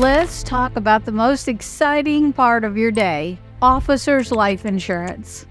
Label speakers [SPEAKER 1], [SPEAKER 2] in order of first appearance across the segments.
[SPEAKER 1] Let's talk about the most exciting part of your day, officer's life insurance.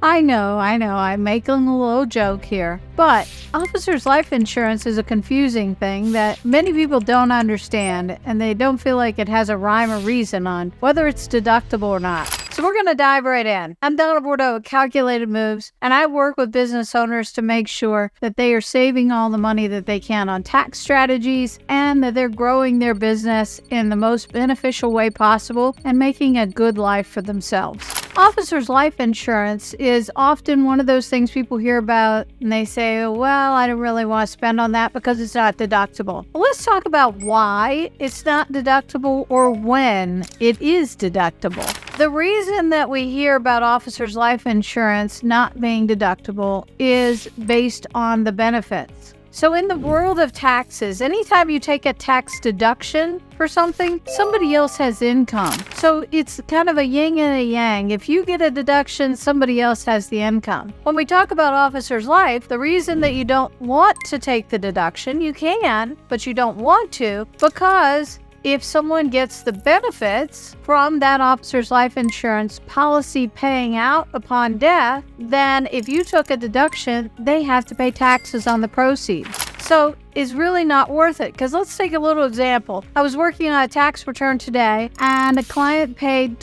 [SPEAKER 1] I know, I'm making a little joke here, but officer's life insurance is a confusing thing that many people don't understand, and they don't feel like it has a rhyme or reason on whether it's deductible or not. So we're going to dive right in. I'm Donna Bordeaux with Calculated Moves, and I work with business owners to make sure that they are saving all the money that they can on tax strategies and that they're growing their business in the most beneficial way possible and making a good life for themselves. Officer's life insurance is often one of those things people hear about and they say, well, I don't really want to spend on that because it's not deductible. Well, let's talk about why it's not deductible or when it is deductible. The reason that we hear about officer's life insurance not being deductible is based on the benefits. So in the world of taxes, anytime you take a tax deduction for something, somebody else has income. So it's kind of a yin and a yang. If you get a deduction, somebody else has the income. When we talk about officer's life, the reason that you don't want to take the deduction, you can, but you don't want to, because if someone gets the benefits from that officer's life insurance policy paying out upon death, then if you took a deduction, they have to pay taxes on the proceeds. So it's really not worth it. Because let's take a little example. I was working on a tax return today, and a client paid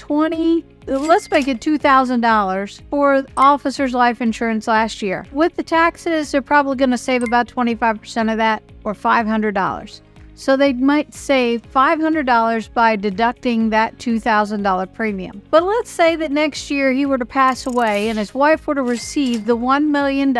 [SPEAKER 1] let's make it $2,000 for officer's life insurance last year. With the taxes, they're probably going to save about 25% of that, or $500. So they might save $500 by deducting that $2,000 premium. But let's say that next year he were to pass away and his wife were to receive the $1 million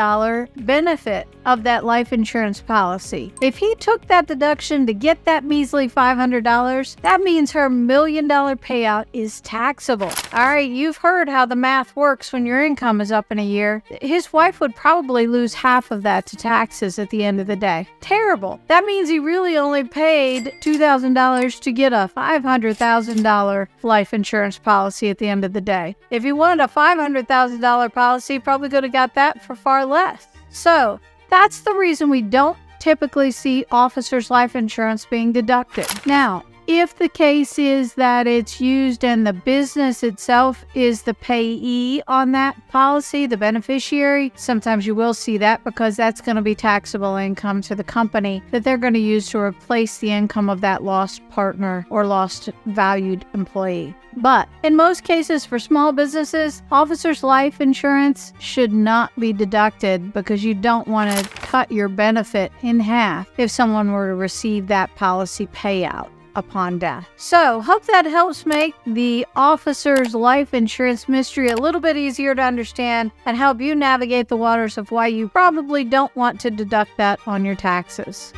[SPEAKER 1] benefit of that life insurance policy. If he took that deduction to get that measly $500, that means her $1 million payout is taxable. All right, you've heard how the math works when your income is up in a year. His wife would probably lose half of that to taxes at the end of the day. Terrible. That means he really only paid $2,000 to get a $500,000 life insurance policy at the end of the day. If he wanted a $500,000 policy, he probably could have got that for far less. So that's the reason we don't typically see officer's life insurance being deducted. Now, if the case is that it's used and the business itself is the payee on that policy, the beneficiary, sometimes you will see that because that's going to be taxable income to the company that they're going to use to replace the income of that lost partner or lost valued employee. But in most cases for small businesses, officer's life insurance should not be deducted because you don't want to cut your benefit in half if someone were to receive that policy payout upon death. So, hope that helps make the officer's life insurance mystery a little bit easier to understand and help you navigate the waters of why you probably don't want to deduct that on your taxes.